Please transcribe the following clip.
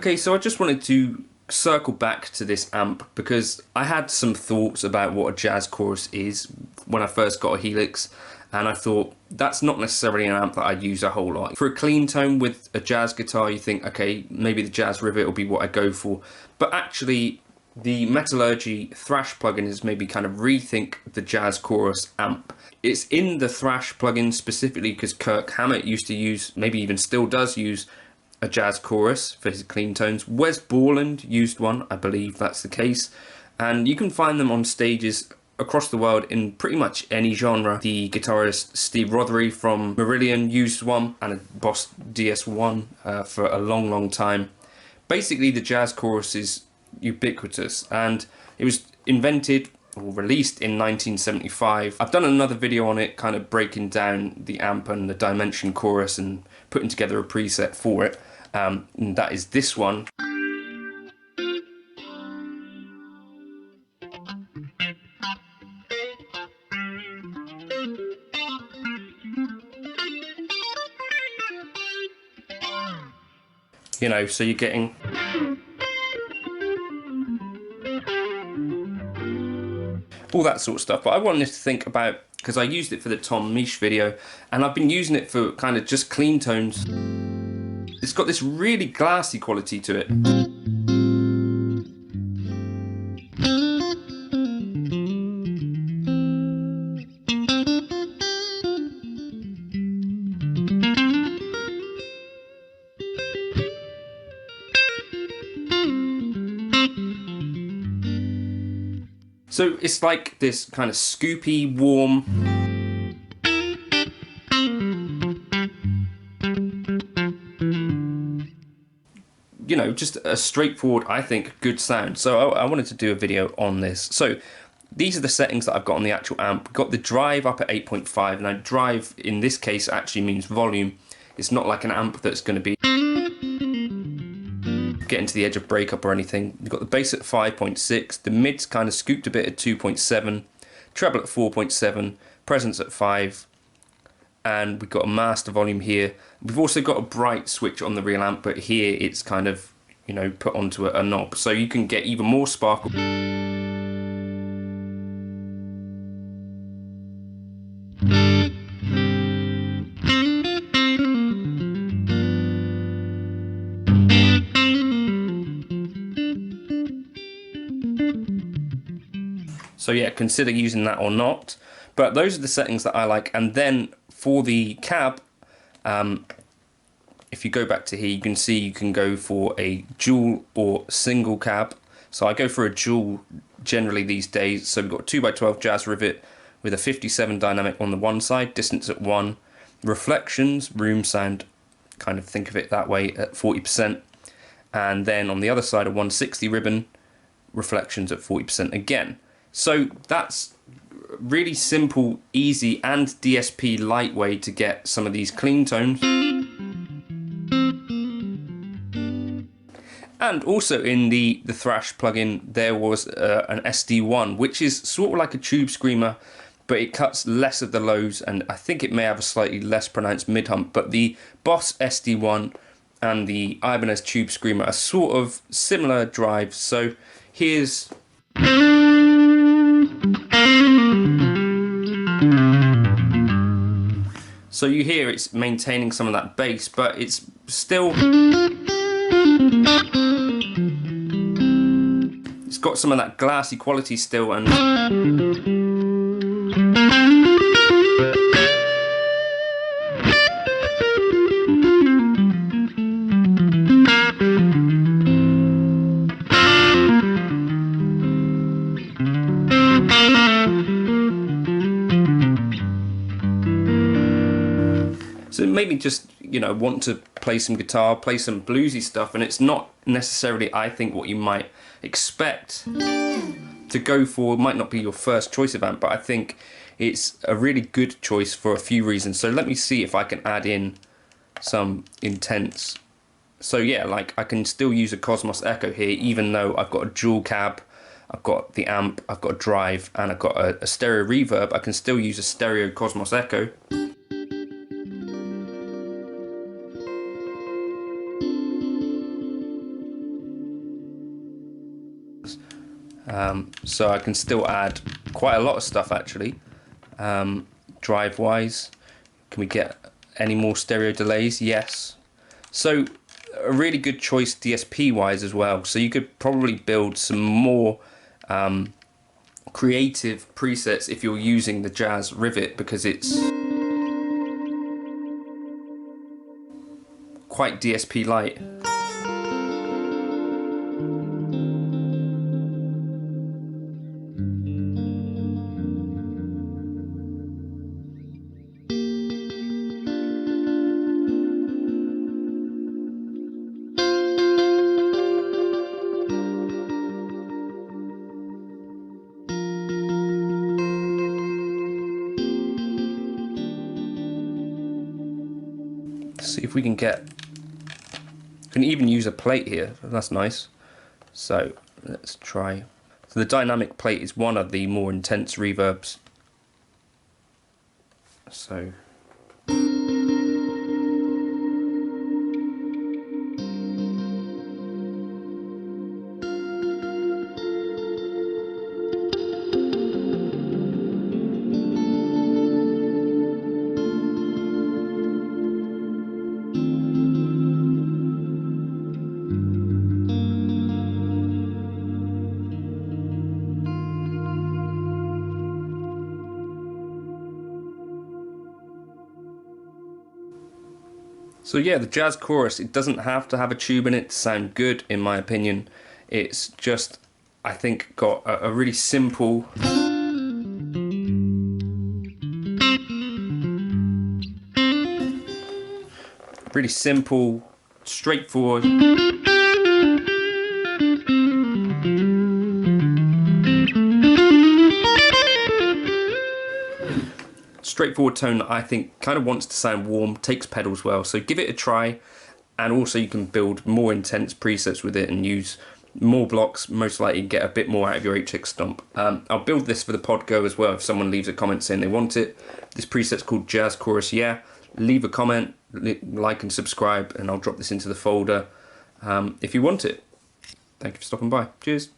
Okay, so I just wanted to circle back to this amp because I had some thoughts about what a jazz chorus is when I first got a Helix, and I thought that's not necessarily an amp that I'd use a whole lot. For a clean tone with a jazz guitar, you think, okay, maybe the Jazz Rivet will be what I go for, but actually the Metallurgy Thrash plugin has maybe kind of rethink the jazz chorus amp. It's in the Thrash plugin specifically because Kirk Hammett used to use, maybe even still does use, a jazz chorus for his clean tones. Wes Borland used one, I believe that's the case, and you can find them on stages across the world in pretty much any genre. The guitarist Steve Rothery from Marillion used one, and a Boss DS1 for a long time. Basically the jazz chorus is ubiquitous, and it was invented or released in 1975. I've done another video on it, kind of breaking down the amp and the dimension chorus and putting together a preset for it, and that is this one. You know, so you're getting all that sort of stuff. But I wanted to think about, because I used it for the Tom Misch video, and I've been using it for kind of just clean tones. It's got this really glassy quality to it. So it's like this kind of scoopy, warm, you know, just a straightforward, I think, good sound. So I wanted to do a video on this. So these are the settings that I've got on the actual amp. Got the drive up at 8.5. Now drive in this case actually means volume. It's not like an amp that's going to be getting to the edge of breakup or anything. You've got the bass at 5.6, the mid's kind of scooped a bit at 2.7, treble at 4.7, presence at 5, and we've got a master volume here. We've also got a bright switch on the real amp, but here it's kind of, you know, put onto a knob, so you can get even more sparkle. So yeah, consider using that or not. But those are the settings that I like. And then for the cab, if you go back to here, you can see you can go for a dual or single cab. So I go for a dual generally these days. So we've got a 2x12 Jazz Rivet with a 57 dynamic on the one side, distance at 1, reflections, room sound, kind of think of it that way, at 40%. And then on the other side, a 160 ribbon, reflections at 40% again. So that's really simple, easy, and DSP light way to get some of these clean tones. And also in the Thrash plugin, there was an SD1, which is sort of like a tube screamer, but it cuts less of the lows, and I think it may have a slightly less pronounced mid-hump. But the Boss SD1 and the Ibanez tube screamer are sort of similar drives. So here's... So you hear it's maintaining some of that bass, but it's still... It's got some of that glassy quality still, and... So maybe just, you know, want to play some guitar, play some bluesy stuff, and it's not necessarily, I think, what you might expect to go for. It might not be your first choice of amp, but I think it's a really good choice for a few reasons. So let me see if I can add in some intense. So yeah, like I can still use a Cosmos Echo here, even though I've got a dual cab, I've got the amp, I've got a drive, and I've got a stereo reverb. I can still use a stereo Cosmos Echo. So I can still add quite a lot of stuff actually. Drive wise, can we get any more stereo delays? Yes. So a really good choice DSP wise as well. So you could probably build some more creative presets if you're using the Jazz Rivet, because it's quite DSP light. See if we can even use a plate here. That's nice. So let's try. So the dynamic plate is one of the more intense reverbs. So yeah, the Jazz Chorus, it doesn't have to have a tube in it to sound good, in my opinion. It's just, I think, got a really simple, straightforward, tone that I think kind of wants to sound warm, takes pedals well. So give it a try, and also you can build more intense presets with it and use more blocks, most likely get a bit more out of your HX stomp. I'll build this for the pod go as well if someone leaves a comment saying they want it. This preset's called Jazz Chorus, yeah. Leave a comment, like and subscribe, and I'll drop this into the folder if you want it. Thank you for stopping by. Cheers.